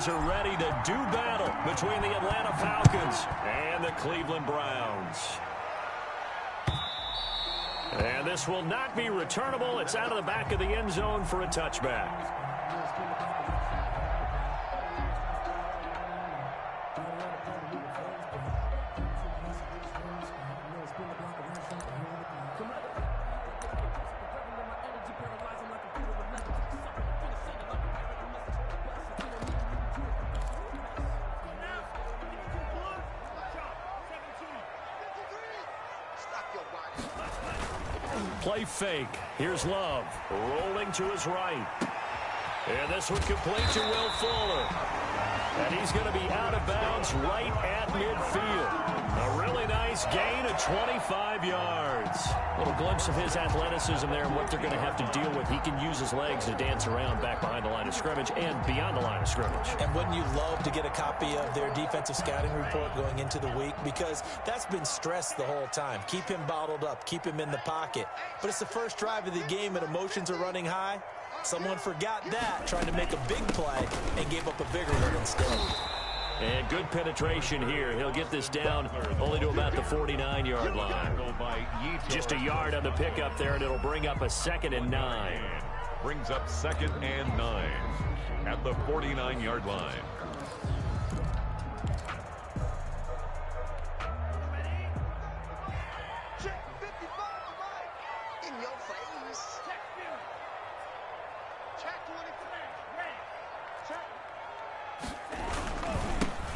players are ready to do battle between the Atlanta Falcons and the Cleveland Browns. And this will not be returnable. It's out of the back of the end zone for a touchback. Play fake. Here's Love. Rolling to his right. And this one complete to Will Fuller. And he's going to be out of bounds right at midfield. A really nice gain of 25 yards. A little glimpse of his athleticism there and what they're going to have to deal with. He can use his legs to dance around back behind the line of scrimmage and beyond the line of scrimmage. And wouldn't you love to get a copy of their defensive scouting report going into the week? Because that's been stressed the whole time. Keep him bottled up. Keep him in the pocket. But it's the first drive of the game and emotions are running high. Someone forgot that, trying to make a big play, and gave up a bigger one instead. And good penetration here. He'll get this down only to about the 49-yard line. Just a yard on the pickup there, and it'll bring up a 2nd and 9. Brings up 2nd and 9 at the 49-yard line.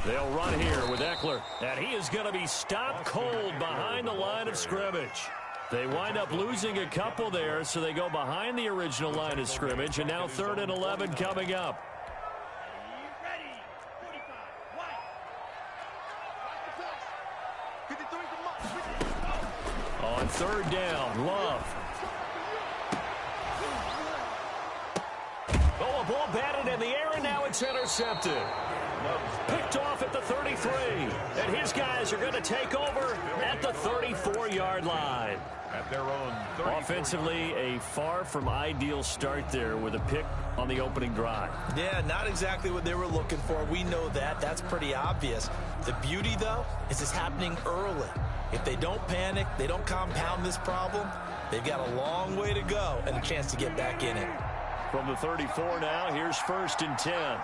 They'll run here with Aefl, and he is going to be stopped cold behind the line of scrimmage. They wind up losing a couple there, so they go behind the original line of scrimmage, and now 3rd and 11 coming up. On 3rd down, Love. Oh, a ball batted in the air, and now it's intercepted. Picked off at the 33, and his guys are going to take over at the 34-yard line. At their own offensively, a far from ideal start there with a pick on the opening drive. Yeah, not exactly what they were looking for. We know that. That's pretty obvious. The beauty, though, is it's happening early. If they don't panic, they don't compound this problem, they've got a long way to go and a chance to get back in it. From the 34 now, here's 1st and 10.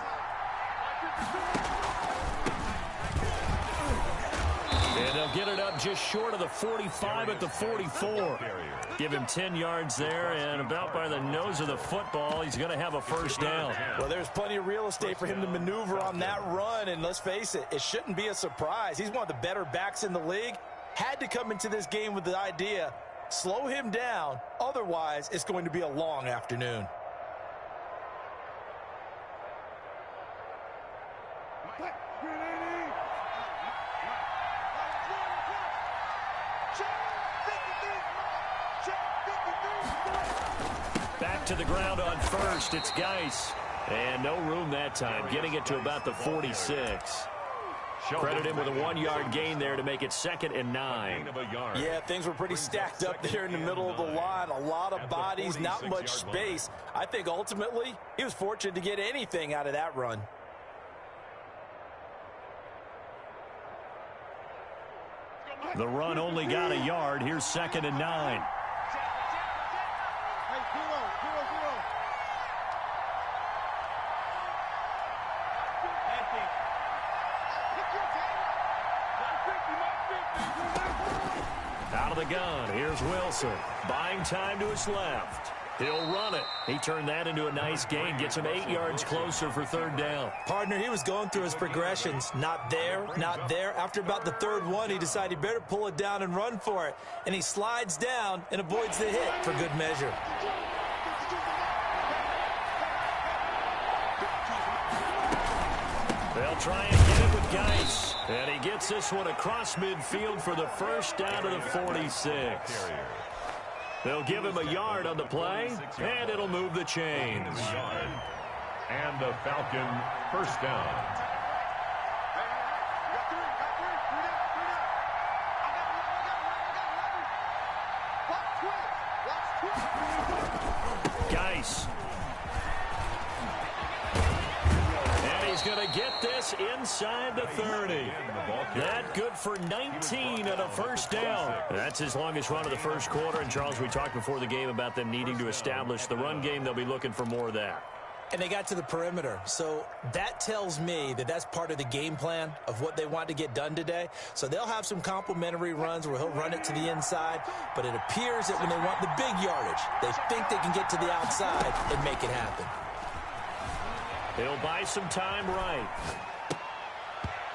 And they'll get it up just short of the 45 at the 44. Give him 10 yards there, and about by the nose of the football, he's going to have a 1st down. Well, there's plenty of real estate for him to maneuver on that run, and let's face it, it shouldn't be a surprise. He's one of the better backs in the league. Had to come into this game with the idea, slow him down, otherwise it's going to be a long afternoon. Back to the ground on 1st. It's Geis. And no room that time. Getting it to about the 46. Credit him with a 1-yard gain there to make it 2nd and 9. Yeah, things were pretty stacked up there in the middle of the line. A lot of bodies, not much space. I think ultimately he was fortunate to get anything out of that run. The run only got a yard. Here's 2nd and 9. Out of the gun, here's Wilson. Buying time to his left. He'll run it. He turned that into a nice gain. Gets him 8 yards closer for 3rd down. Partner, he was going through his progressions. Not there, not there. After about the 3rd one, he decided he better pull it down and run for it. And he slides down and avoids the hit for good measure. They'll try and get it with Geis. And he gets this one across midfield for the 1st down to the 46. They'll give him a yard on the play, and it'll move the chains. And the Falcon 1st down. Geis. And he's going to get this inside the 30. That good for 19 and a first down. That's his longest run of the first quarter. And, Charles, we talked before the game about them needing to establish the run game. They'll be looking for more of that. And they got to the perimeter. So that tells me that that's part of the game plan of what they want to get done today. So they'll have some complementary runs where he'll run it to the inside. But it appears that when they want the big yardage, they think they can get to the outside and make it happen. He'll buy some time right.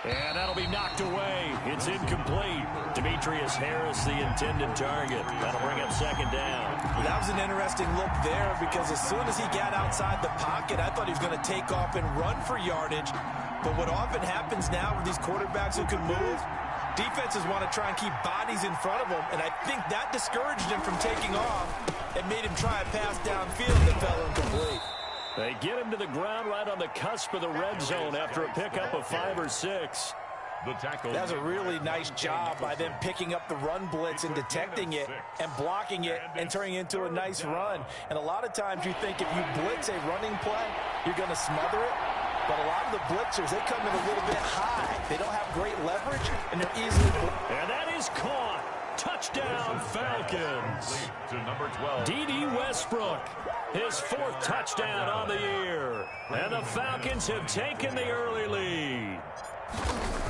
And that'll be knocked away. It's incomplete. Demetrius Harris, the intended target. That'll bring up second down. That was an interesting look there because as soon as he got outside the pocket, I thought he was going to take off and run for yardage. But what often happens now with these quarterbacks who can move, defenses want to try and keep bodies in front of them, and I think that discouraged him from taking off and made him try a pass downfield that fell incomplete. They get him to the ground right on the cusp of the red zone after a pickup of 5 or 6. That's a really nice job by them picking up the run blitz and detecting it and blocking it and turning it into a nice run. And a lot of times you think if you blitz a running play, you're going to smother it. But a lot of the blitzers, they come in a little bit high. They don't have great leverage, and they're easily... And that is caught. Touchdown, Falcons. To number 12. D.D. Westbrook, his 4th touchdown on the year. And the Falcons have taken the early lead.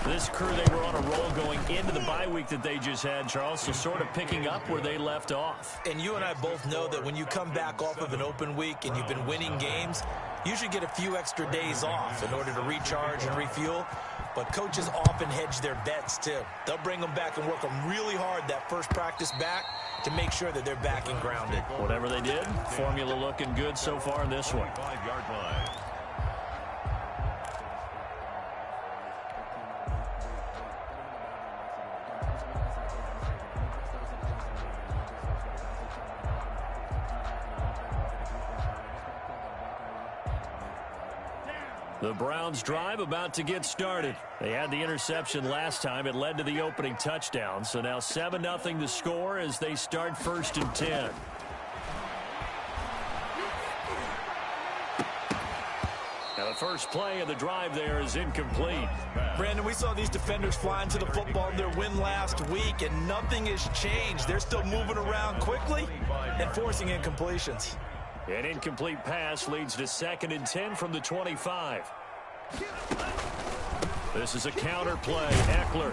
This crew, they were on a roll going into the bye week that they just had, Charles, so sort of picking up where they left off. And you and I both know that when you come back off of an open week and you've been winning games, you should get a few extra days off in order to recharge and refuel. But coaches often hedge their bets, too. They'll bring them back and work them really hard that first practice back to make sure that they're back and grounded. Whatever they did, formula looking good so far in this one. 5-yard line. The Browns drive about to get started. They had the interception last time. It led to the opening touchdown. So now 7-0 the score as they start 1st and 10. Now the first play of the drive there is incomplete. Brandon, we saw these defenders flying to the football in their win last week, and nothing has changed. They're still moving around quickly and forcing incompletions. An incomplete pass leads to 2nd and 10 from the 25. This is a counter play. Aefl.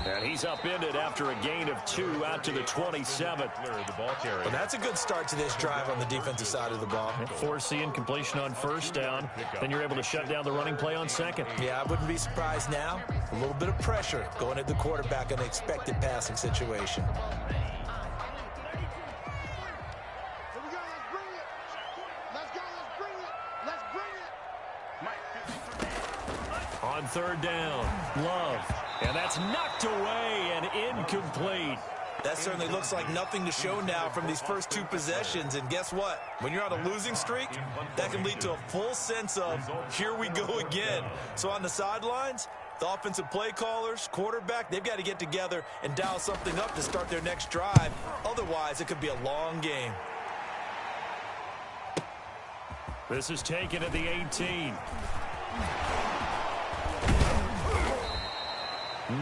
And he's upended after a gain of 2 out to the 27. Well, that's a good start to this drive on the defensive side of the ball. Force the incompletion on 1st down. Then you're able to shut down the running play on 2nd. Yeah, I wouldn't be surprised now. A little bit of pressure going at the quarterback in an expected passing situation. On 3rd down, Love. And that's knocked away and incomplete. That certainly looks like nothing to show now from these first 2 possessions. And guess what? When you're on a losing streak, that can lead to a full sense of, here we go again. So on the sidelines, the offensive play callers, quarterback, they've got to get together and dial something up to start their next drive. Otherwise, it could be a long game. This is taken at the 18.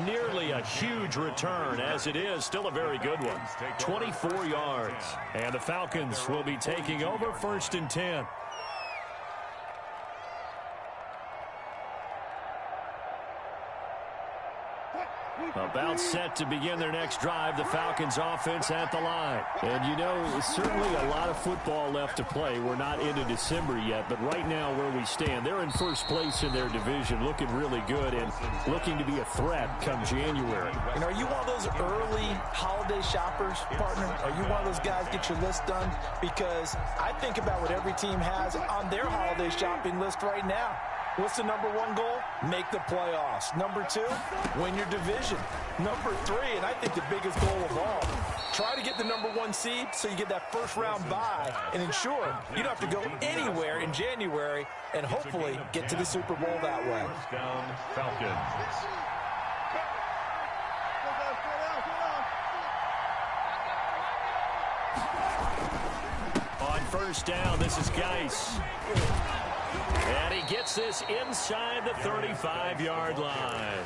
Nearly a huge return, as it is still a very good one. 24 yards. And the Falcons will be taking over 1st and 10. About set to begin their next drive, the Falcons offense at the line. And you know, certainly a lot of football left to play. We're not into December yet, but right now where we stand, they're in 1st place in their division, looking really good and looking to be a threat come January. And are you one of those early holiday shoppers, partner? Are you one of those guys get your list done? Because I think about what every team has on their holiday shopping list right now. What's the number 1 goal? Make the playoffs. Number 2, win your division. Number 3, and I think the biggest goal of all, try to get the number 1 seed so you get that first-round bye and ensure you don't have to go anywhere in January and hopefully get to the Super Bowl that way. Down, Falcons. On 1st down, this is Geis. And he gets this inside the 35-yard line.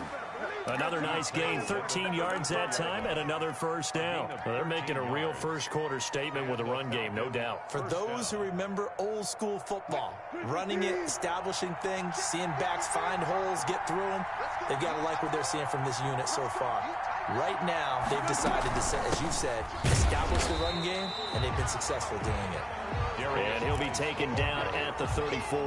Another nice gain, 13 yards that time, and another first down. Well, they're making a real first-quarter statement with a run game, no doubt. For those who remember old-school football, running it, establishing things, seeing backs find holes, get through them, they've got to like what they're seeing from this unit so far. Right now, they've decided to, as you've said, establish the run game, and they've been successful doing it. And he'll be taken down at the 34.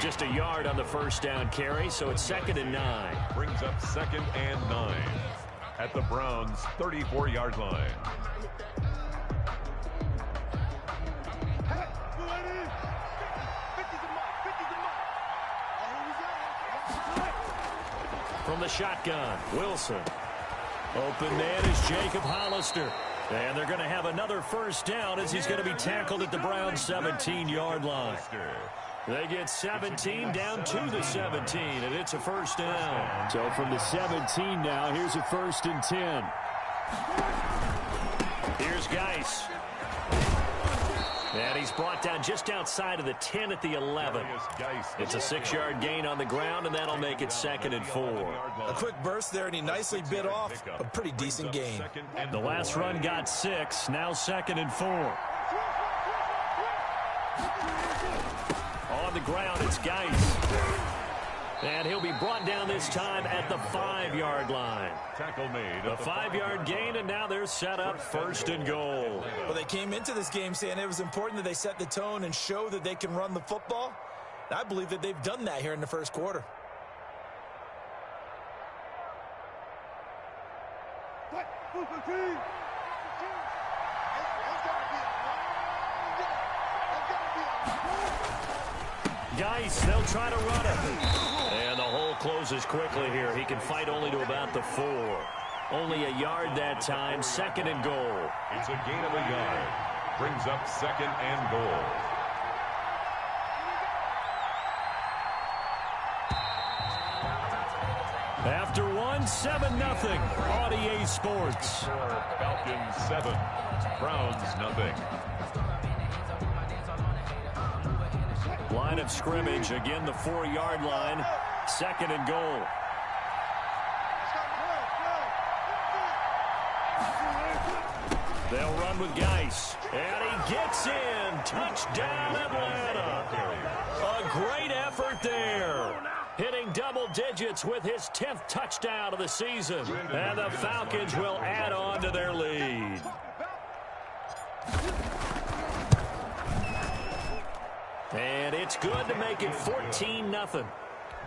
Just a yard on the first down carry, so it's 2nd and 9. Brings up 2nd and 9 at the Browns' 34-yard line. From the shotgun, Wilson. Open man is Jacob Hollister. And they're going to have another first down as he's going to be tackled at the Browns' 17-yard line. They get 17 down to the 17, and it's a first down. So from the 17 now, here's a 1st and 10. Here's Geis. And he's brought down just outside of the 10 at the 11. It's a 6-yard gain on the ground, and that'll make it 2nd and 4. A quick burst there, and he nicely bit off a pretty decent gain. The last run got 6, now 2nd and 4. On the ground, it's Geis. And he'll be brought down this time at the 5-yard line. Tackle made. A 5-yard gain, and now they're set up 1st and goal. Well, they came into this game saying it was important that they set the tone and show that they can run the football. And I believe that they've done that here in the first quarter. Geis, they'll try to run it. And the hole closes quickly here. He can fight only to about the 4. Only a yard that time, 2nd and goal. It's a gain of a yard. Brings up 2nd and goal. After 1, 7-0 on EA Sports. Falcons 7, Browns nothing. Line of scrimmage, again the 4-yard line, 2nd and goal. They'll run with Geis, and he gets in. Touchdown, Atlanta. A great effort there. Hitting double digits with his 10th touchdown of the season. And the Falcons will add on to their lead. And it's good to make it 14-0.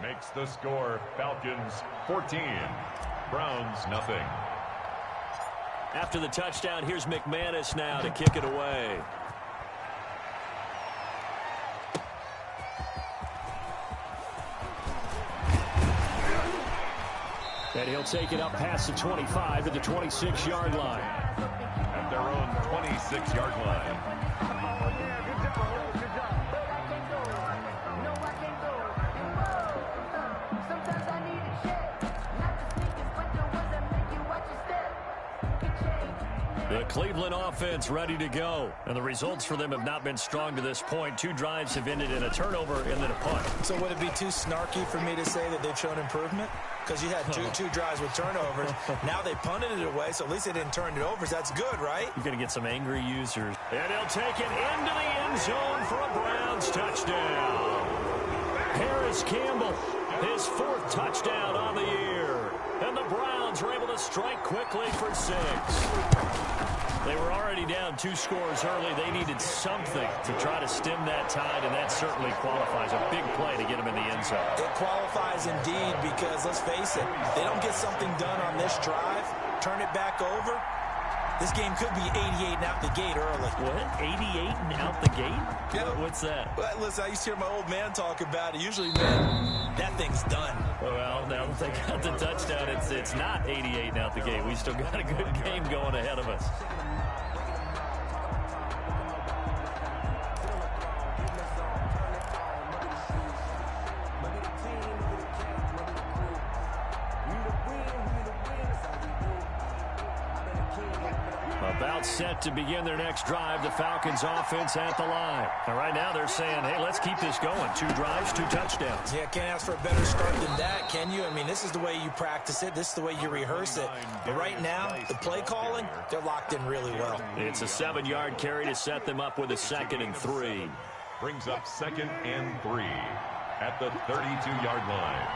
Makes the score Falcons 14, Browns nothing. After the touchdown, here's McManus now to kick it away. And he'll take it up past the 25 to the 26-yard line. At their own 26-yard line. The Cleveland offense ready to go. And the results for them have not been strong to this point. 2 drives have ended in a turnover and then a punt. So would it be too snarky for me to say that they've shown improvement? Because you had two drives with turnovers. Now they punted it away, so at least they didn't turn it over. That's good, right? You're going to get some angry users. And he'll take it into the end zone for a Browns touchdown. Harris Campbell, his 4th touchdown on the year. And the Browns were able to strike quickly for 6. They were already down 2 scores early. They needed something to try to stem that tide, and that certainly qualifies. A big play to get them in the end zone. It qualifies indeed because, let's face it, they don't get something done on this drive, turn it back over, this game could be 88 and out the gate early. What? 88 and out the gate? Yeah. What's that? Well, listen, I used to hear my old man talk about it. Usually, man, that thing's done. Well, now that they got the touchdown, it's not 88 and out the gate. We still got a good game going ahead of us. A About set to begin their next drive, the Falcons offense at the line. And right now they're saying, hey, let's keep this going. 2 drives, 2 touchdowns. Yeah, can't ask for a better start than that, can you? I mean, this is the way you practice it. This is the way you rehearse it. But right now, the play calling, they're locked in really well. It's a 7-yard carry to set them up with a 2nd and 3. Brings up 2nd and 3 at the 32-yard line.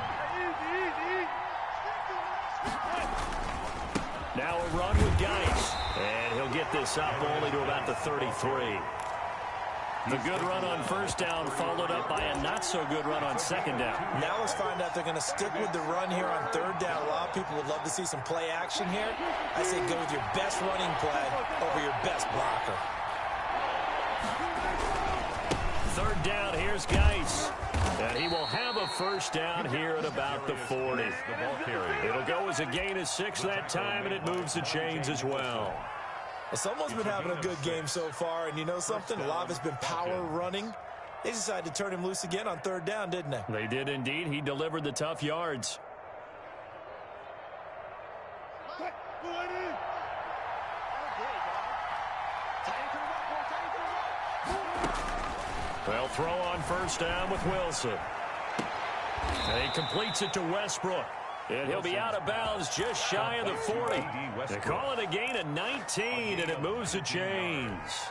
Now a run with Geis. And he'll get this up only to about the 33. The good run on first down followed up by a not-so-good run on 2nd down. Now let's find out they're going to stick with the run here on 3rd down. A lot of people would love to see some play action here. I say go with your best running play over your best blocker. 3rd down, here's Geis. And he will have a first down here at about the 40. It'll go as a gain of 6 that time, and it moves the chains as well. Well, someone's been having a good game so far, and you know something? A lot of it's been power running. They decided to turn him loose again on 3rd down, didn't they? They did indeed. He delivered the tough yards. They'll throw on first down with Wilson. And he completes it to Westbrook. And he'll be out of bounds just shy of the 40. They call it a gain of 19, and it moves the chains.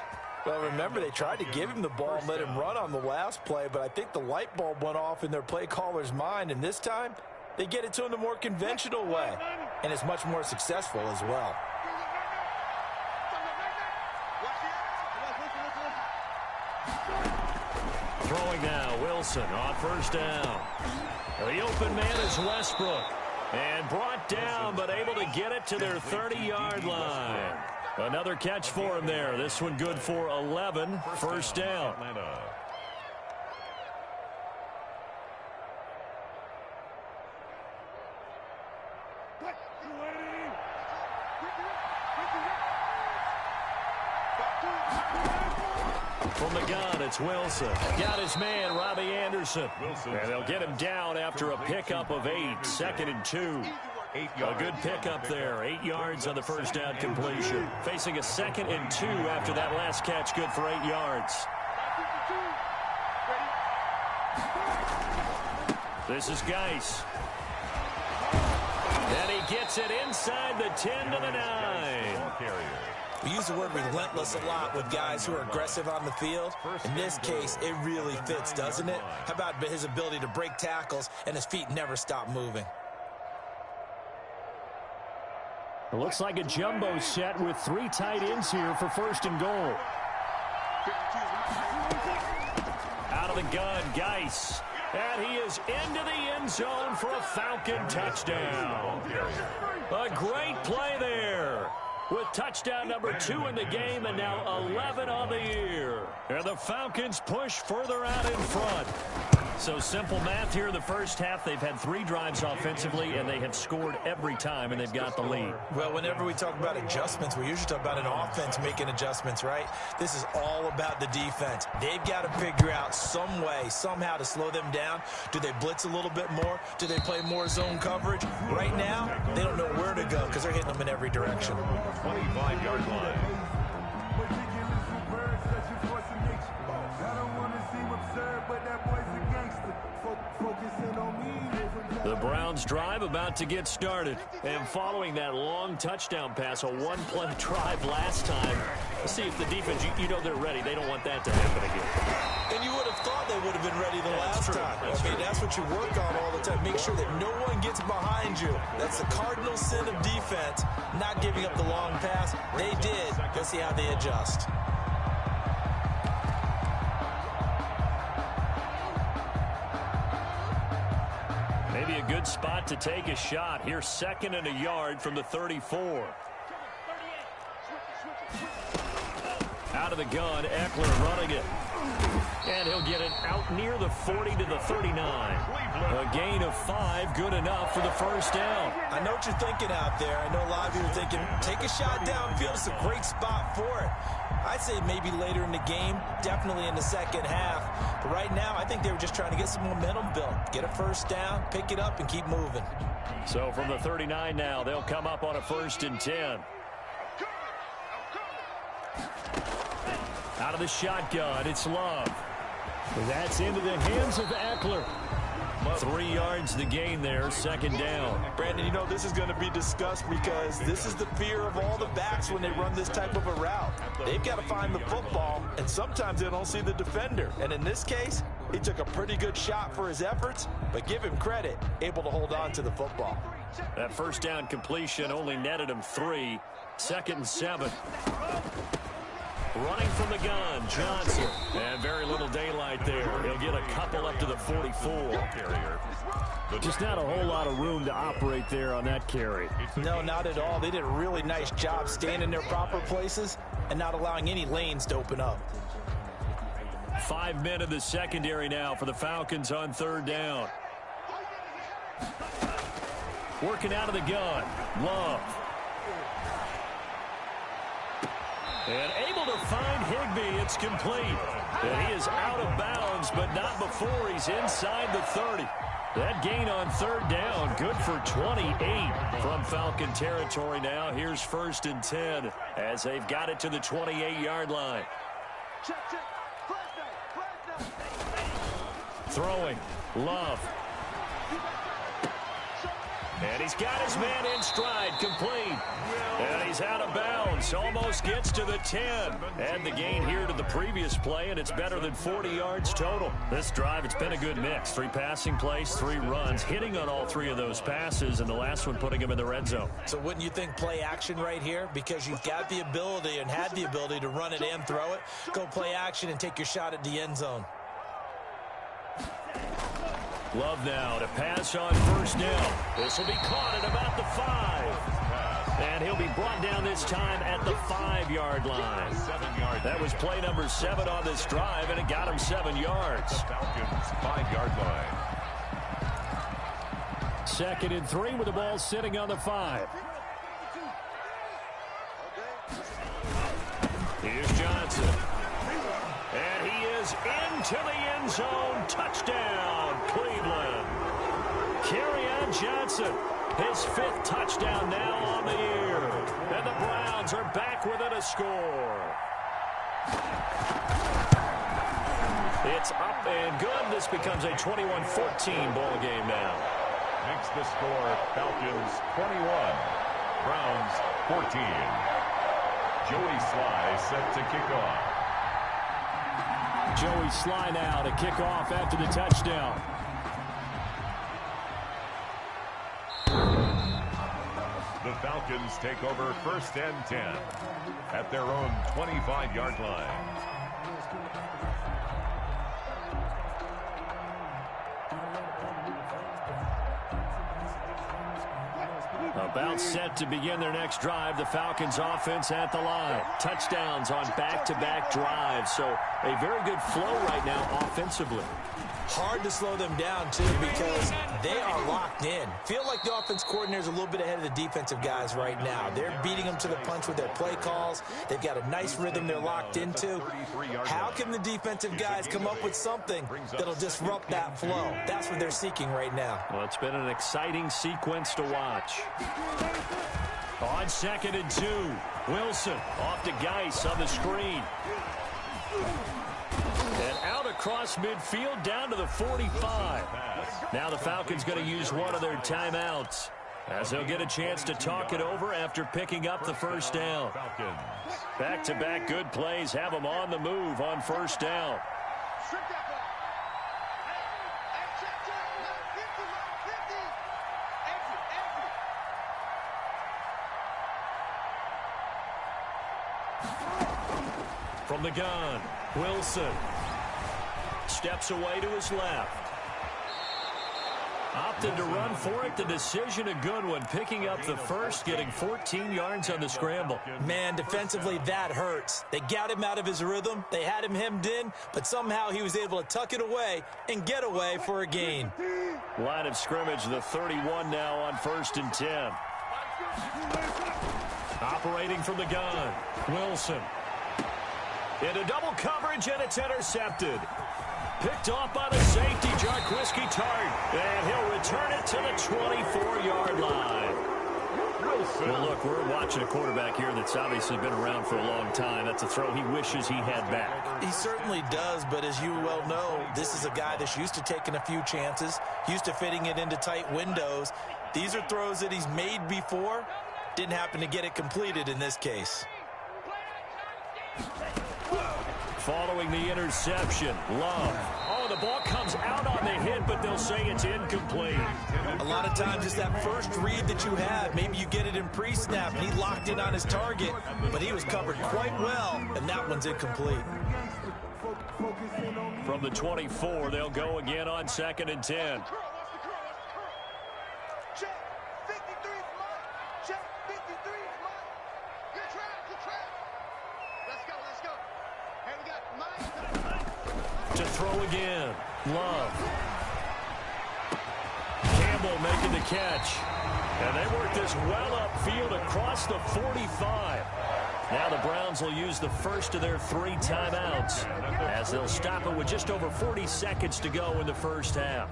Well, remember, they tried to give him the ball and let him run on the last play, but I think the light bulb went off in their play caller's mind, and this time they get it to him the more conventional way, and it's much more successful as well. Throwing now, Wilson on first down. The open man is Westbrook. And brought down, but able to get it to their 30-yard line. Another catch for him there. This one good for 11. First down. From the gun, it's Wilson. Got his man, Robbie Anderson. And they'll get him down after a pickup of 8. 2nd and 2. A good pickup there. 8 yards on the first down completion. Facing a 2nd and 2 after that last catch, good for 8 yards. This is Geis. And he gets it inside the 10 to the 9. We use the word relentless a lot with guys who are aggressive on the field. In this case, it really fits, doesn't it? How about his ability to break tackles and his feet never stop moving? It looks like a jumbo set with 3 tight ends here for 1st and goal. Out of the gun, Geis. And he is into the end zone for a Falcon touchdown. A great play there. With touchdown number 2 in the game and now 11 on the year. And the Falcons push further out in front. So simple math here in the first half. They've had 3 drives offensively, and they have scored every time, and they've got the lead. Well, whenever we talk about adjustments, we usually talk about an offense making adjustments, right? This is all about the defense. They've got to figure out some way, somehow to slow them down. Do they blitz a little bit more? Do they play more zone coverage? Right now, they don't know where to go because they're hitting them in every direction. 25-yard line. The Browns drive about to get started. And following that long touchdown pass, a 1-play drive last time. Let's see if the defense, you know they're ready. They don't want that to happen again. And you would have thought they would have been ready the last time. I mean, that's what you work on all the time. Make sure that no one gets behind you. That's the cardinal sin of defense, not giving up the long pass. They did. Let's see how they adjust. Maybe a good spot to take a shot. Here's 2nd and a yard from the 34. Out of the gun, Aefl running it. And he'll get it out near the 40 to the 39. A gain of 5, good enough for the first down. I know what you're thinking out there. I know a lot of you are thinking, take a shot downfield. It's a great spot for it. I'd say maybe later in the game, definitely in the second half. But right now, I think they were just trying to get some momentum built. Get a first down, pick it up, and keep moving. So from the 39 now, they'll come up on a 1st and 10. Out of the shotgun, it's Love. That's into the hands of Aefl. 3 yards the gain there, second down. Brandon, you know, this is going to be discussed because this is the fear of all the backs when they run this type of a route. They've got to find the football, and sometimes they don't see the defender. And in this case, he took a pretty good shot for his efforts, but give him credit, able to hold on to the football. That first down completion only netted him 3. 2nd and 7. Running from the gun, Johnson. And very little daylight there. He'll get a couple up to the 44. Just not a whole lot of room to operate there on that carry. No, not at all. They did a really nice job staying in their proper places and not allowing any lanes to open up. 5 men in the secondary now for the Falcons on 3rd down. Working out of the gun, Love. And able to find Higbee. It's complete. And he is out of bounds, but not before he's inside the 30. That gain on 3rd down, good for 28 from Falcon territory now. Here's 1st and 10 as they've got it to the 28-yard line. Throwing, Love. And he's got his man in stride, complete. And he's out of bounds, almost gets to the 10. Add the gain here to the previous play, and it's better than 40 yards total. This drive, it's been a good mix. 3 passing plays, 3 runs, hitting on all 3 of those passes, and the last one putting him in the red zone. So wouldn't you think play action right here? Because you've got the ability and had the ability to run it and throw it. Go play action and take your shot at the end zone. Love now to pass on 1st down. This will be caught at about the 5. And he'll be brought down this time at the 5-yard line. That was play number 7 on this drive, and it got him 7 yards. Falcons 5-yard line. 2nd and 3 with the ball sitting on the 5. Here's Johnson. And he is into the end zone. Touchdown, Cleveland. Kerryon Johnson, his 5th touchdown now on the year. And the Browns are back within a score. It's up and good. This becomes a 21-14 ball game now. Makes the score Falcons 21, Browns 14. Joey Sly set to kick off. Joey Sly now to kick off after the touchdown. The Falcons take over 1st and 10 at their own 25-yard line. About set to begin their next drive. The Falcons offense at the line. Touchdowns on back-to-back drives. So a very good flow right now offensively. Hard to slow them down, too, because they are locked in. Feel like the offense coordinator is a little bit ahead of the defensive guys right now. They're beating them to the punch with their play calls. They've got a nice rhythm they're locked into. How can the defensive guys come up with something that'll disrupt that flow? That's what they're seeking right now. Well, it's been an exciting sequence to watch. On 2nd and 2, Wilson off to Geis on the screen. And out across midfield down to the 45. Now the Falcons going to use one of their timeouts as they'll get a chance to talk it over after picking up the 1st down. Back-to-back good plays have them on the move on 1st down. From the gun, Wilson steps away to his left. Opted to run for it. The decision a good one. Picking up the 1st, getting 14 yards on the scramble. Man, defensively, that hurts. They got him out of his rhythm. They had him hemmed in, but somehow he was able to tuck it away and get away for a gain. Line of scrimmage, the 31 now on 1st and 10. Operating from the gun, Wilson. Into double coverage, and it's intercepted. Picked off by the safety, Jarquiski Tart. And he'll return it to the 24-yard line. Wilson. Well, look, we're watching a quarterback here that's obviously been around for a long time. That's a throw he wishes he had back. He certainly does, but as you well know, this is a guy that's used to taking a few chances, used to fitting it into tight windows. These are throws that he's made before. Didn't happen to get it completed in this case. Following the interception, Love. Oh, the ball comes out on the hit, but they'll say it's incomplete. A lot of times it's that first read that you have. Maybe you get it in pre-snap, and he locked in on his target, but he was covered quite well, and that one's incomplete. From the 24, they'll go again on 2nd and 10. To throw again, Love. Campbell making the catch. And they work this well upfield across the 45. Now the Browns will use the first of their 3 timeouts as they'll stop it with just over 40 seconds to go in the first half.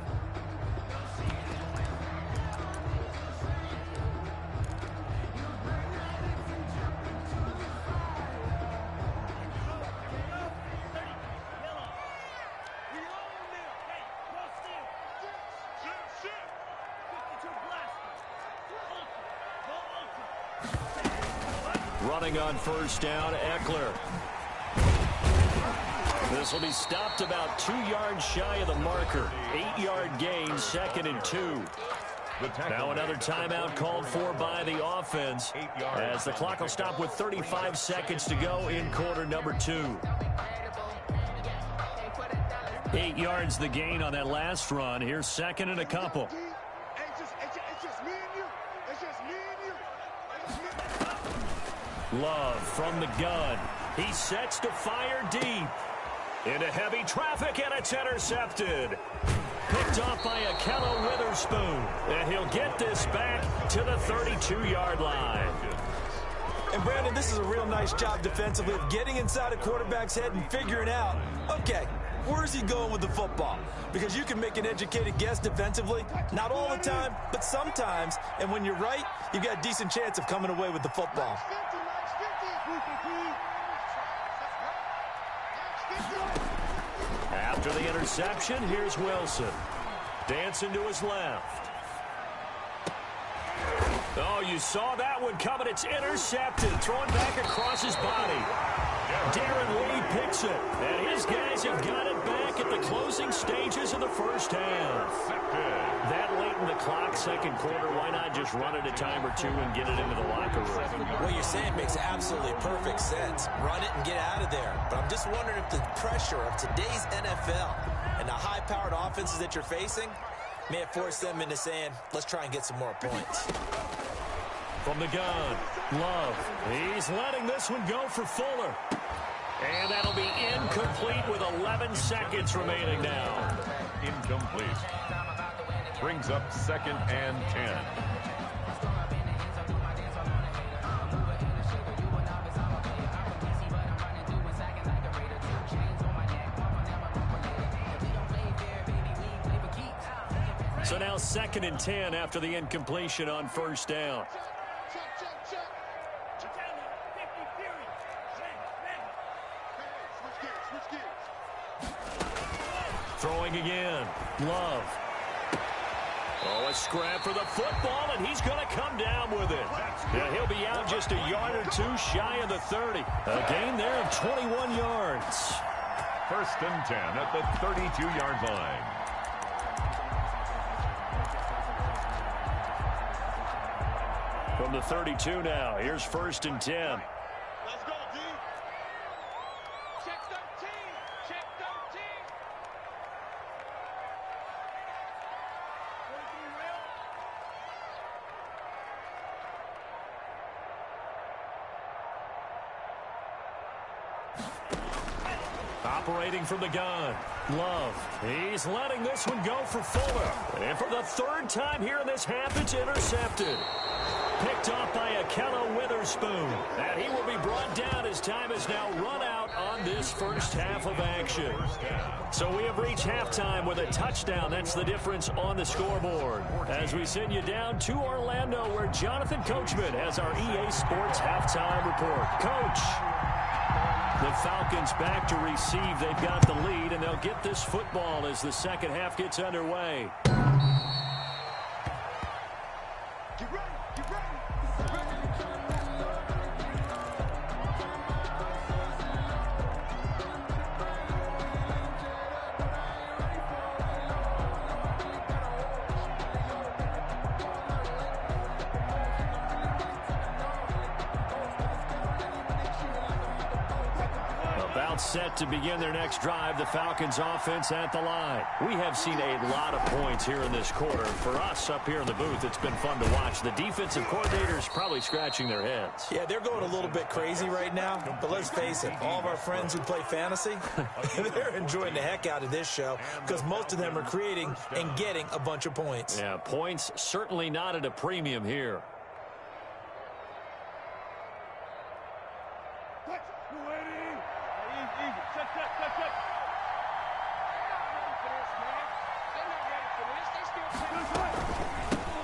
Running on first down, Aefl. This will be stopped about 2 yards shy of the marker. 8-yard gain, 2nd and 2. Now another timeout called for by the offense as the clock will stop with 35 seconds to go in quarter number 2. 8 yards the gain on that last run. Here's 2nd and a couple. Love from the gun. He sets to fire deep. Into heavy traffic, and it's intercepted. Picked off by Aefl Witherspoon. And he'll get this back to the 32-yard line. And, Brandon, this is a real nice job defensively of getting inside a quarterback's head and figuring out, okay, where's he going with the football? Because you can make an educated guess defensively, not all the time, but sometimes. And when you're right, you've got a decent chance of coming away with the football. After the interception, here's Wilson. Dancing to his left. Oh, you saw that one coming. It's intercepted. Throwing back across his body. Darren Lee picks it. And his guys have got it back at the closing stages of the first half. That late in the clock, second quarter, why not just run it a time or two and get it into the locker room? What you're saying makes absolutely perfect sense. Run it and get out of there. But I'm just wondering if the pressure of today's NFL and the high-powered offenses that you're facing may have forced them into saying, let's try and get some more points. From the gun, Love. He's letting this one go for Fuller. And that'll be incomplete with 11 seconds remaining now. Incomplete. Brings up 2nd and 10. So now 2nd and 10 after the incompletion on first down. Throwing again. Love. Oh, a scrap for the football, and he's going to come down with it. Yeah, he'll be out just a yard or two shy of the 30. A gain there of 21 yards. 1st and 10 at the 32-yard line. From the 32 now, here's 1st and 10. Let's go, D. Check 13. Check 13. Operating from the gun, Love. He's letting this one go for Fuller. And for the 3rd time here in this half, it's intercepted. picked off by Aefl Witherspoon. And he will be brought down as time is now run out on this first half of action. So we have reached halftime with a touchdown. That's the difference on the scoreboard. As we send you down to Orlando, where Jonathan Coachman has our EA Sports halftime report. Coach, the Falcons back to receive. They've got the lead, and they'll get this football as the second half gets underway. Get ready, get ready. About set to begin their next drive. The Falcons offense at the line. We have seen a lot of points here in this quarter. For us up here in the booth, it's been fun to watch. The defensive coordinators probably scratching their heads. Yeah, they're going a little bit crazy right now, but let's face it, all of our friends who play fantasy, they're enjoying the heck out of this show because most of them are creating and getting a bunch of points. Yeah, points certainly not at a premium here.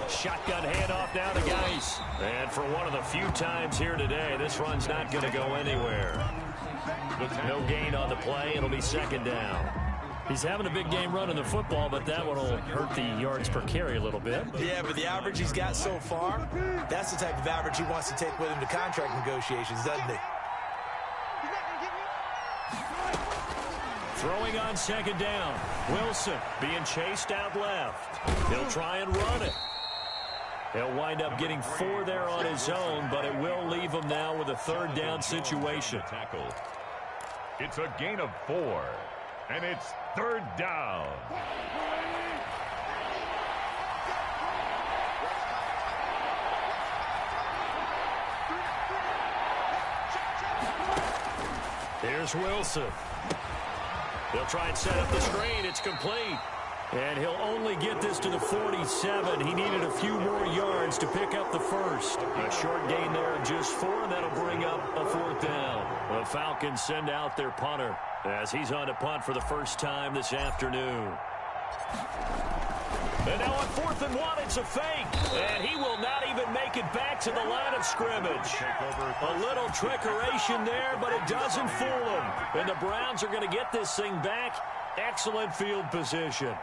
Shotgun handoff now to Geis. And for one of the few times here today, this run's not going to go anywhere. No gain on the play. It'll be second down. He's having a big game running the football, but that one will hurt the yards per carry a little bit. Yeah, but the average he's got so far, that's the type of average he wants to take with him to contract negotiations, doesn't he? Throwing on second down. Wilson being chased out left. He'll try and run it. He'll wind up getting 4 there on his own, but it will leave him now with a third down situation. Tackle. It's a gain of 4, and it's third down. Here's Wilson. They'll try and set up the screen. It's complete. And he'll only get this to the 47. He needed a few more yards to pick up the first. A short gain there of just 4, and that'll bring up a fourth down. The Falcons send out their punter as he's on to punt for the first time this afternoon. And now on 4th and 1, it's a fake. And he will not even make it back to the line of scrimmage. A little trickeration there, but it doesn't fool him. And the Browns are going to get this thing back. Excellent field position.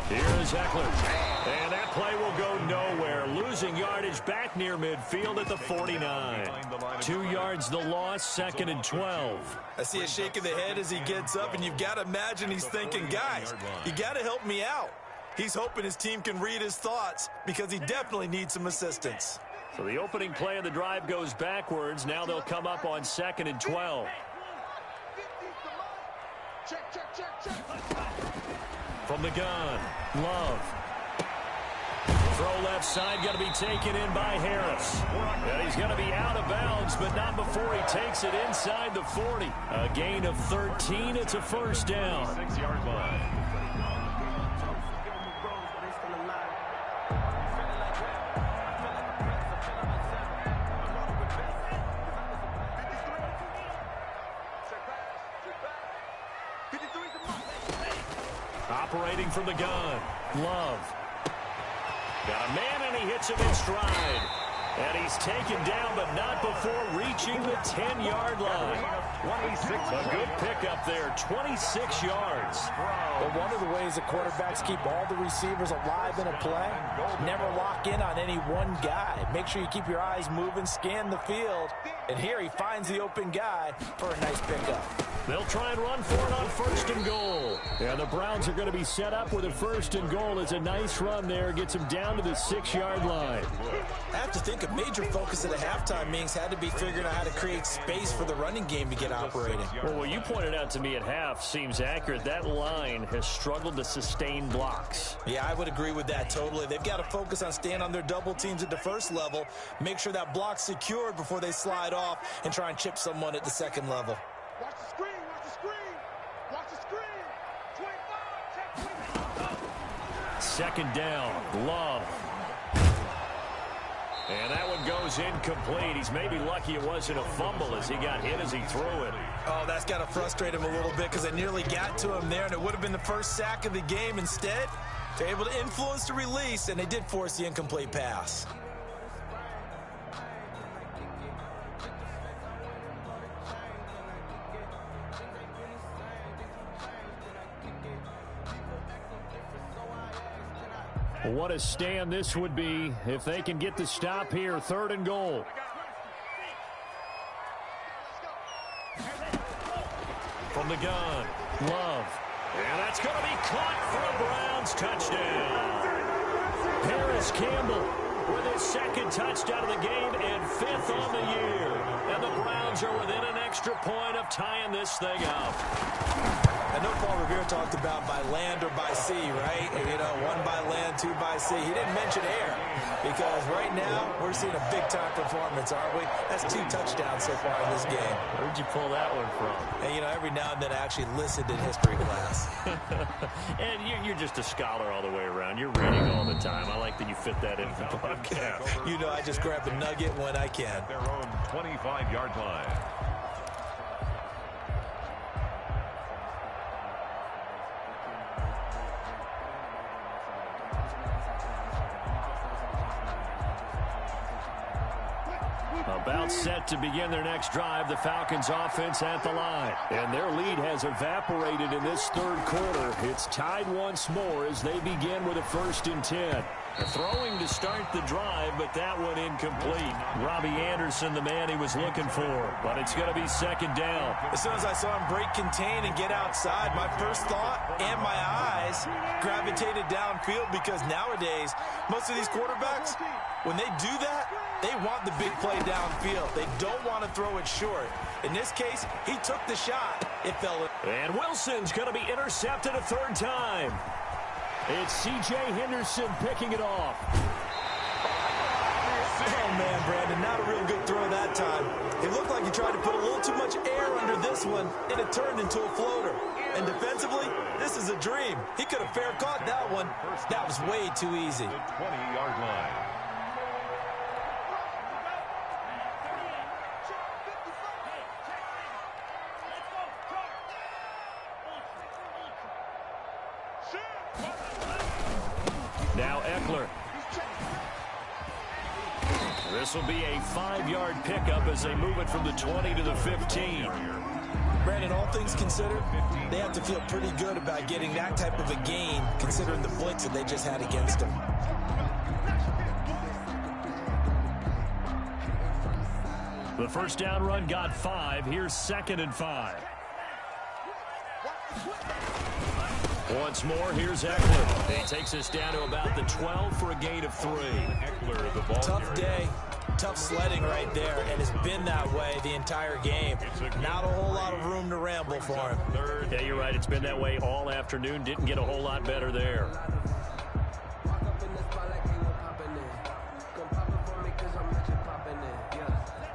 Here's Aefl. And that play will go nowhere. Losing yardage back near midfield at the 49. 2 yards the loss, 2nd and 12. I see a shake of the head as he gets up, and you've got to imagine he's thinking, guys, you got to help me out. He's hoping his team can read his thoughts because he definitely needs some assistance. So the opening play of the drive goes backwards. Now they'll come up on 2nd and 12. From the gun, Love. Throw left side, going to be taken in by Harris. And he's going to be out of bounds, but not before he takes it inside the 40. A gain of 13. It's a first down. 6-yard line. Operating from the gun, Love. Got a man, and he hits him in stride. And he's taken down, but not before reaching the 10-yard line. 26. A good pickup there, 26 yards. But one of the ways that quarterbacks keep all the receivers alive in a play, never lock in on any one guy. Make sure you keep your eyes moving, scan the field. And here he finds the open guy for a nice pickup. They'll try and run for it on 1st and goal. And the Browns are going to be set up with a 1st and goal. It's a nice run there. Gets him down to the 6-yard line. I have to think a major focus of the halftime meetings had to be figuring out how to create space for the running game to get operating. Well, what you pointed out to me at half seems accurate. That line has struggled to sustain blocks. Yeah, I would agree with that totally. They've got to focus on staying on their double teams at the first level, make sure that block's secured before they slide off and try and chip someone at the second level. Watch the screen, watch the screen. Watch the screen. 25, check 25. Second down, Love. And that one goes incomplete. He's maybe lucky it wasn't a fumble as he got hit as he threw it. Oh, that's got to frustrate him a little bit because it nearly got to him there, and it would have been the first sack of the game. Instead, they're able to influence the release, and they did force the incomplete pass. What a stand this would be if they can get the stop here. 3rd and goal. From the gun, Love. And that's going to be caught for a Browns touchdown. Paris Campbell with his 2nd touchdown of the game and 5th on the year. And the Browns are within an extra point of tying this thing up. I know Paul Revere talked about by land or by sea, right? You know, 1 by land, 2 by sea. He didn't mention air because right now we're seeing a big-time performance, aren't we? That's 2 touchdowns so far in this game. Where'd you pull that one from? And, you know, every now and then I actually listened in history class. And you're just a scholar all the way around. You're reading all the time. I like that you fit that into the podcast. You know, I just grab a nugget when I can. Their own 25-yard line. About set to begin their next drive, the Falcons offense at the line. And their lead has evaporated in this 3rd quarter. It's tied once more as they begin with a 1st and 10. Throwing to start the drive, but that one incomplete. Robbie Anderson, the man he was looking for. But it's going to be 2nd down. As soon as I saw him break contain and get outside, my first thought and my eyes gravitated downfield because nowadays, most of these quarterbacks, when they do that, they want the big play downfield. They don't want to throw it short. In this case, he took the shot. It fell in. And Wilson's going to be intercepted a 3rd time. It's C.J. Henderson picking it off. Oh, man, Brandon, not a real good throw that time. It looked like he tried to put a little too much air under this one, and it turned into a floater. And defensively, this is a dream. He could have fair caught that one. That was way too easy. The 20-yard line. Now Aefl. This will be a 5-yard pickup as they move it from the 20 to the 15. Brandon, all things considered, they have to feel pretty good about getting that type of a gain considering the blitz that they just had against them. The 1st down run got 5. Here's 2nd and 5. Once more, here's Aefl. He takes us down to about the 12 for a gain of 3. Eckler, the ball Tough carrier. day, tough sledding right there, and it's been that way the entire game. Not a whole lot of room to ramble for him. Yeah, you're right. It's been that way all afternoon. Didn't get a whole lot better there.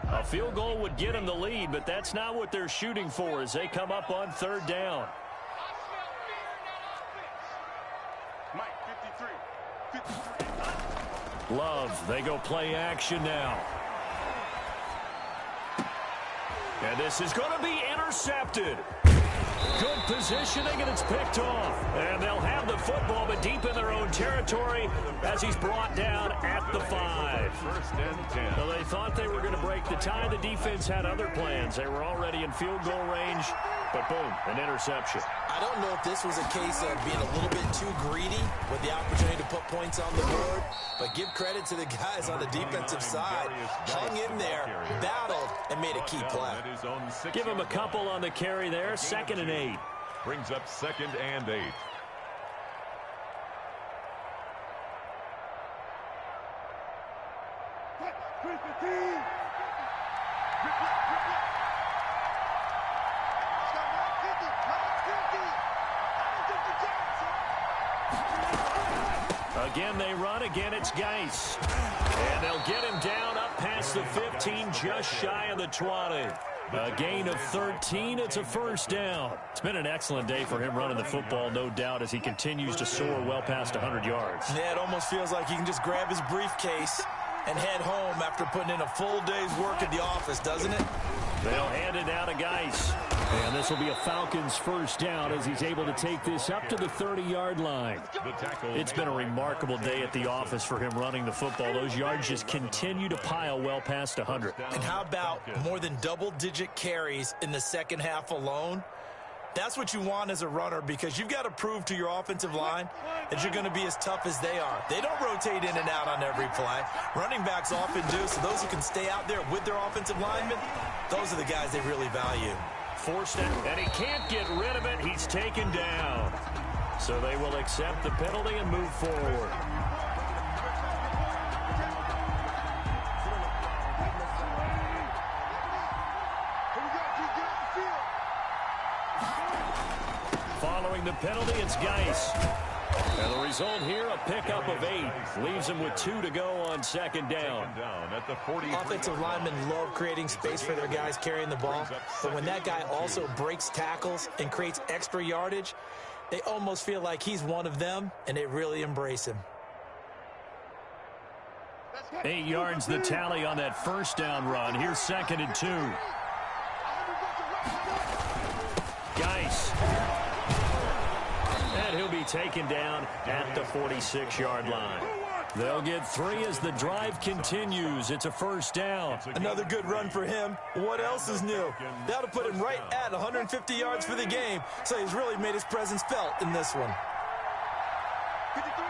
A field goal would get them the lead, but that's not what they're shooting for as they come up on 3rd down. Love, they go play action now. And this is going to be intercepted. Good positioning, and it's picked off. And they'll have the football, but deep in their own territory as he's brought down at the 5. 1st and 10. So they thought they were going to break the tie. The defense had other plans. They were already in field goal range, but boom, an interception. I don't know if this was a case of being a little bit too greedy with the opportunity to put points on the board, but give credit to the guys on the defensive side. Hung in there, battled, and made a key play. Give him a couple on the carry there. 2nd and 8. Brings up 2nd and 8. Again, they run. Again, it's Geis. And they'll get him down up past the 15, just shy of the 20. A gain of 13. It's a first down. It's been an excellent day for him running the football, no doubt, as he continues to soar well past 100 yards. Yeah, it almost feels like he can just grab his briefcase and head home after putting in a full day's work at the office, doesn't it? They'll hand it down to Geis. And this will be a Falcons first down as he's able to take this up to the 30-yard line. It's been a remarkable day at the office for him running the football. Those yards just continue to pile well past 100. And how about more than double-digit carries in the second half alone? That's what you want as a runner, because you've got to prove to your offensive line that you're going to be as tough as they are. They don't rotate in and out on every play. Running backs often do, so those who can stay out there with their offensive linemen, those are the guys they really value. Forced it, and he can't get rid of it. He's taken down. So they will accept the penalty and move forward. Following the penalty, it's Geis. And the result here, a pickup of 8. Leaves him with 2 to go on second down. At the 40. Offensive linemen love creating space for their guys carrying the ball. But when that guy also breaks tackles and creates extra yardage, they almost feel like he's one of them, and they really embrace him. 8 yards the tally on that first down run. Here's second and 2. Geis. And he'll be taken down at the 46-yard line. They'll get 3 as the drive continues. It's a first down. Another good run for him. What else is new? That'll put him right at 150 yards for the game. So he's really made his presence felt in this one. 53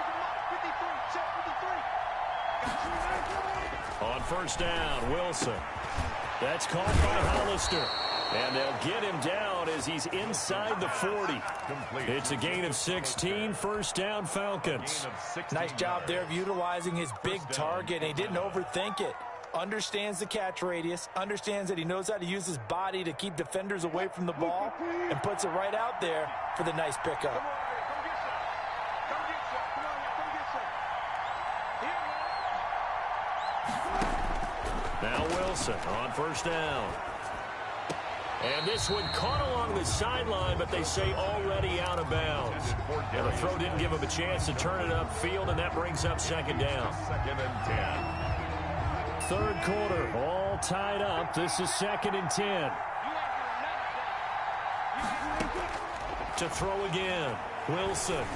check 53. On first down, Wilson. That's caught by Hollister. And they'll get him down as he's inside the 40. It's a gain of 16, first down Falcons. Nice job there of utilizing his big target, and he didn't overthink it. Understands the catch radius, understands that he knows how to use his body to keep defenders away from the ball, and puts it right out there for the nice pickup. Now Wilson on first down. And this one caught along the sideline, but they say already out of bounds. And the throw didn't give him a chance to turn it upfield, and that brings up second down. Second and 10. Third quarter, all tied up. This is second and 10. To throw again, Wilson.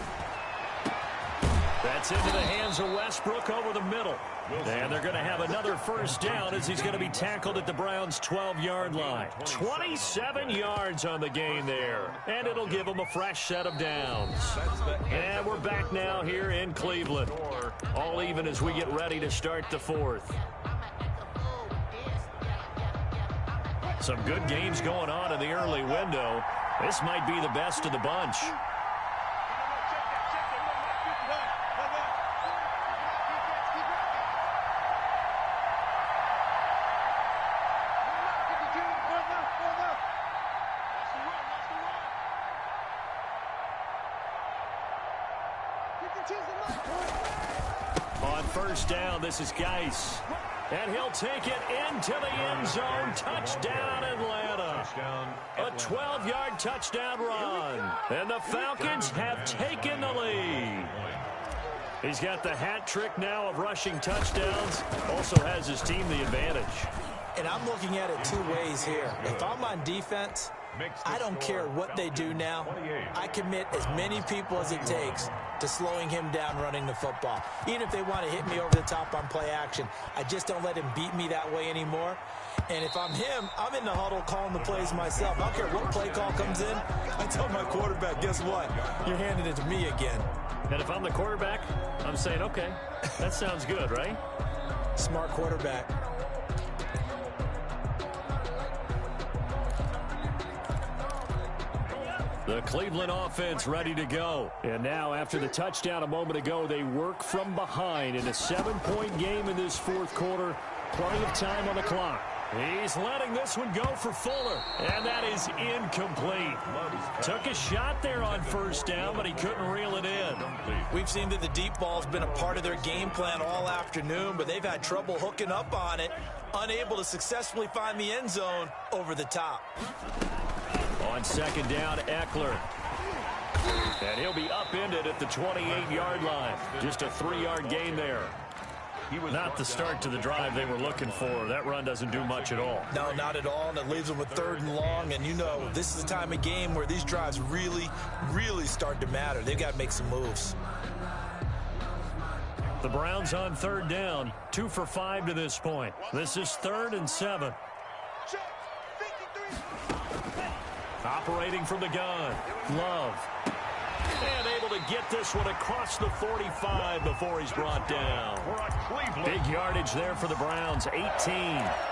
That's into the hands of Westbrook over the middle. And they're going to have another first down as he's going to be tackled at the Browns' 12-yard line. 27 yards on the gain there. And it'll give them a fresh set of downs. And we're back now here in Cleveland. All even as we get ready to start the fourth. Some good games going on in the early window. This might be the best of the bunch. On first down, this is Geis. And he'll take it into the end zone. Touchdown, Atlanta. A 12-yard touchdown run. And the Falcons have taken the lead. He's got the hat trick now of rushing touchdowns. Also has his team the advantage. And I'm looking at it 2 ways here. If I'm on defense, I don't care what they do now. I commit as many people as it takes to slowing him down running the football. Even if they want to hit me over the top on play action, I just don't let him beat me that way anymore. And if I'm him, I'm in the huddle calling the plays myself. I don't care what play call comes in. I tell my quarterback, guess what? You're handing it to me again. And if I'm the quarterback, I'm saying, okay, that sounds good, right? Smart quarterback. The Cleveland offense ready to go. And now, after the touchdown a moment ago, they work from behind in a 7-point game in this fourth quarter. Plenty of time on the clock. He's letting this one go for Fuller, and that is incomplete. Took a shot there on first down, but he couldn't reel it in. We've seen that the deep ball's been a part of their game plan all afternoon, but they've had trouble hooking up on it, unable to successfully find the end zone over the top. On second down, Aefl. And he'll be upended at the 28-yard line. Just a 3-yard gain there. Not the start to the drive they were looking for. That run doesn't do much at all. No, not at all, and it leaves them with 3rd and long. And you know, this is the time of game where these drives really, really start to matter. They've got to make some moves. The Browns on 3rd down, 2 for 5 to this point. This is 3rd and 7. Operating from the gun, Love. And able to get this one across the 45 before he's brought down. Big yardage there for the Browns, 18.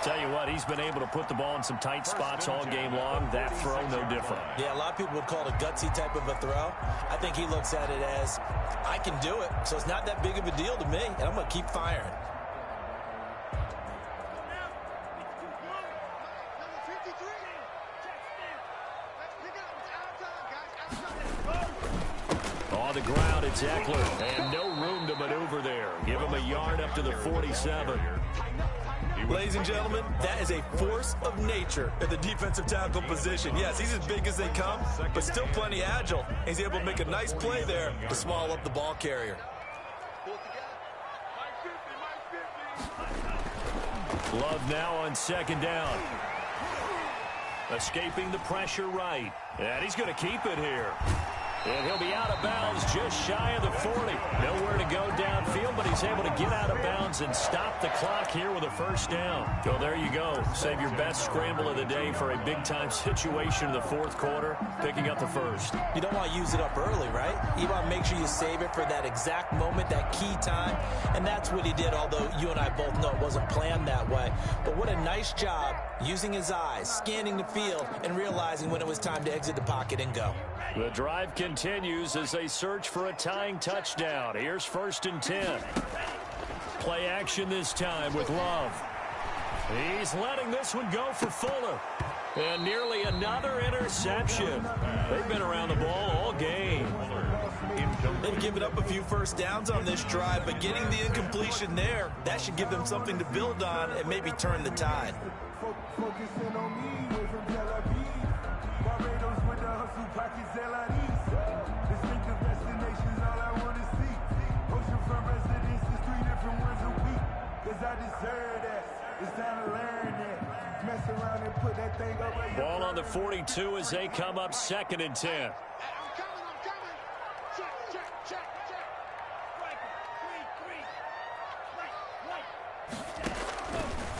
Tell you what, he's been able to put the ball in some tight spots all game long. That throw, no different. Yeah, a lot of people would call it a gutsy type of a throw. I think he looks at it as, I can do it, so it's not that big of a deal to me, and I'm going to keep firing. On the ground, it's Aefl, and no room to maneuver there. Give him a yard up to the 47. Ladies and gentlemen, that is a force of nature at the defensive tackle position. Yes, he's as big as they come, but still plenty agile. He's able to make a nice play there to swallow up the ball carrier. Love now on second down. Escaping the pressure right. And he's going to keep it here. And he'll be out of bounds just shy of the 40. Nowhere to go downfield, but he's able to get out of bounds and stop the clock here with a first down. So there you go. Save your best scramble of the day for a big-time situation in the 4th quarter, picking up the first. You don't want to use it up early, right? You want to make sure you save it for that exact moment, that key time. And that's what he did, although you and I both know it wasn't planned that way. But what a nice job using his eyes, scanning the field, and realizing when it was time to exit the pocket and go. The drive continues as they search for a tying touchdown. Here's 1st and 10. Play action this time with Love. He's letting this one go for Fuller. And nearly another interception. They've been around the ball all game. They've given up a few first downs on this drive, but getting the incompletion there, that should give them something to build on and maybe turn the tide. Focusing on me, way from Tel Aviv. Barbados with the hustle pockets, LIDs. Distinctive destinations, all I want to see. Oceanfront residences, 3 different ones a week. Cause I deserve that. It's time to learn that. Mess around and put that thing up. Ball on the 42 as they come up 2nd and 10. I'm coming. Check.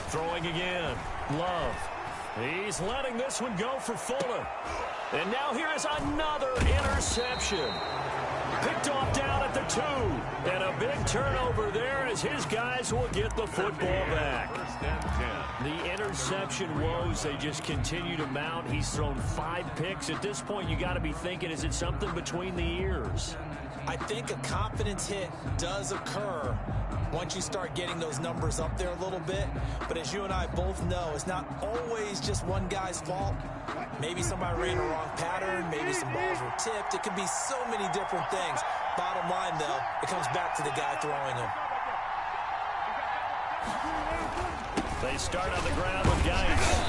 Throwing again. Love. He's letting this one go for Fuller. And now here is another interception. Picked off down at the 2. And a big turnover there as his guys will get the football back. The interception woes, they just continue to mount. He's thrown 5 picks. At this point, you got to be thinking, is it something between the ears? I think a confidence hit does occur once you start getting those numbers up there a little bit. But as you and I both know, it's not always just one guy's fault. Maybe somebody ran a wrong pattern. Maybe some balls were tipped. It could be so many different things. Bottom line, though, it comes back to the guy throwing them. They start on the ground with Geis.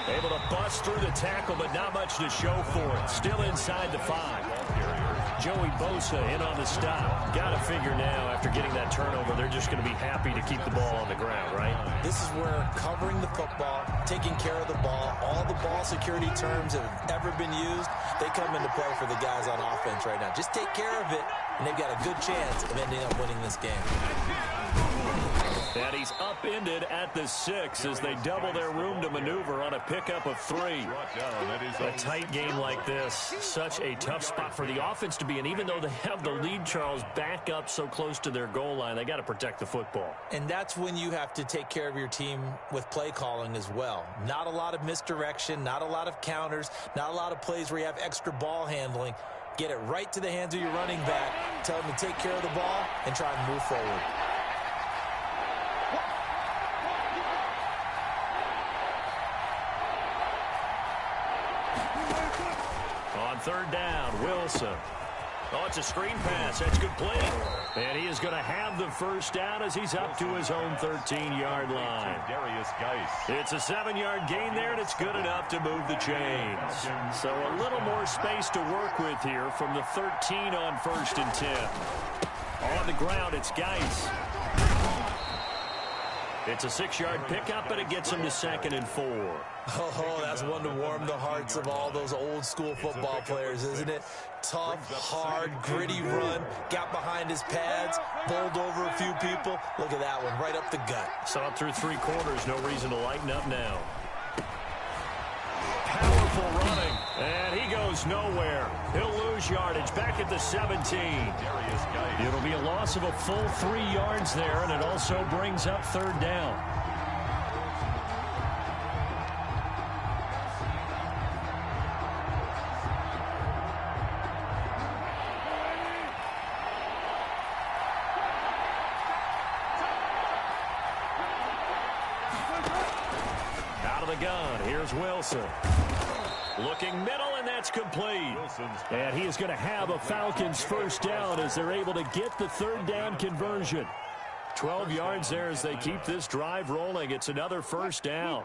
Able to bust through the tackle, but not much to show for it. Still inside the 5. Joey Bosa in on the stop. Got to figure now, after getting that turnover, they're just going to be happy to keep the ball on the ground, right? This is where covering the football, taking care of the ball, all the ball security terms that have ever been used, they come into play for the guys on offense right now. Just take care of it, and they've got a good chance of ending up winning this game. And he's upended at the 6 as they double their room to maneuver on a pickup of 3. A tight game like this, such a tough spot for the offense to be in. Even though they have the lead, Charles, back up so close to their goal line, they got to protect the football. And that's when you have to take care of your team with play calling as well. Not a lot of misdirection, not a lot of counters, not a lot of plays where you have extra ball handling. Get it right to the hands of your running back. Tell them to take care of the ball and try and move forward. third down, Wilson. Oh, it's a screen pass. That's complete. And he is going to have the first down as he's up to his own 13-yard line. It's a 7-yard gain there, and it's good enough to move the chains. So a little more space to work with here from the 13 on 1st and 10. On the ground, it's Geis. It's a 6-yard pickup, and it gets him to 2nd and 4. Oh, that's one to warm the hearts of all those old-school football players, isn't it? Tough, hard, gritty run. Got behind his pads, bowled over a few people. Look at that one, right up the gut. Saw it through 3 quarters. No reason to lighten up now. Powerful running, and he goes nowhere. He'll lose yardage back at the 17. It'll be a loss of a full 3 yards there, and it also brings up 3rd down. Out of the gun, here's Wilson. Looking middle, and that's complete. And he is going to have a Falcons first down as they're able to get the 3rd down conversion. 12 yards there as they keep this drive rolling. It's another first down.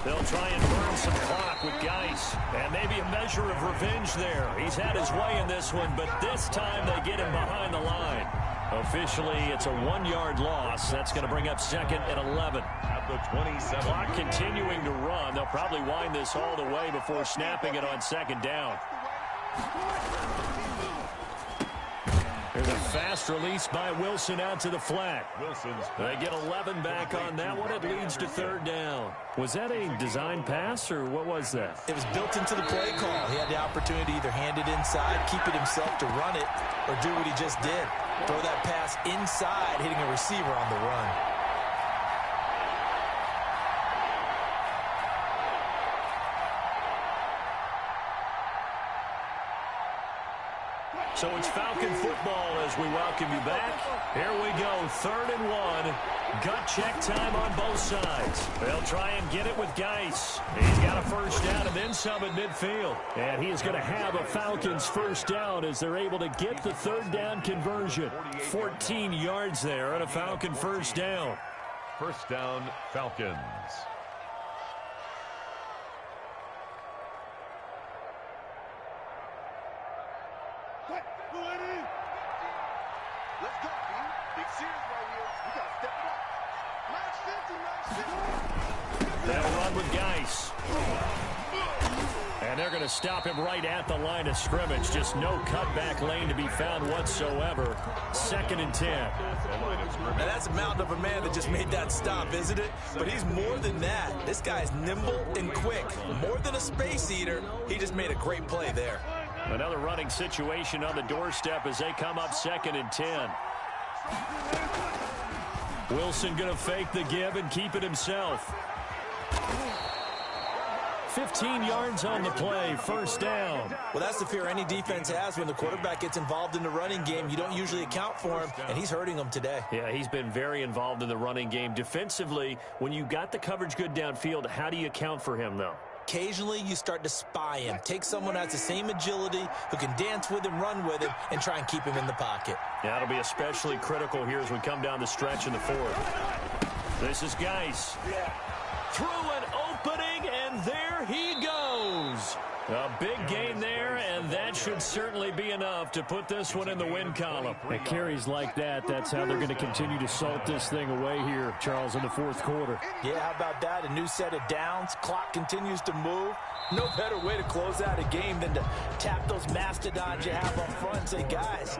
They'll try and burn some clock with Geis. And maybe a measure of revenge there. He's had his way in this one, but this time they get him behind the line. Officially, it's a 1-yard loss. That's going to bring up 2nd and 11. At the 27. Clock continuing to run. They'll probably wind this all the way before snapping it on 2nd down. There's a fast release by Wilson out to the flat. They get 11 back on that one. It leads to 3rd down. Was that a design pass, or what was that? It was built into the play call. He had the opportunity to either hand it inside, keep it himself to run it, or do what he just did. Throw that pass inside, hitting a receiver on the run. So it's Falcon football as we welcome you back. Here we go, 3rd and 1. Gut check time on both sides. They'll try and get it with Geis. He's got a first down and then some at midfield. And he is going to have a Falcons first down as they're able to get the 3rd down conversion. 14 yards there and a Falcon first down. First down, Falcons. Let's go, B. Big series right here. We got to step it up. Match 50, match 50. They'll run with Geis. And they're going to stop him right at the line of scrimmage. Just no cutback lane to be found whatsoever. 2nd and 10. Now that's a mountain of a man that just made that stop, isn't it? But he's more than that. This guy's nimble and quick. More than a space eater. He just made a great play there. Another running situation on the doorstep as they come up 2nd and 10. Wilson going to fake the give and keep it himself. 15 yards on the play, first down. Well, that's the fear any defense has when the quarterback gets involved in the running game. You don't usually account for him, and he's hurting them today. Yeah, he's been very involved in the running game. Defensively, when you got the coverage good downfield, how do you account for him, though? Occasionally, you start to spy him. Take someone who has the same agility, who can dance with him, run with him, and try and keep him in the pocket. Yeah, that'll be especially critical here as we come down the stretch in the 4th. This is Geis. Through an opening, and there he goes. A big gain there, and that should certainly be enough to put this one in the win column. At carries like that, that's how they're going to continue to salt this thing away here, Charles, in the 4th quarter. Yeah, how about that? A new set of downs. Clock continues to move. No better way to close out a game than to tap those mastodons you have up front and say, guys,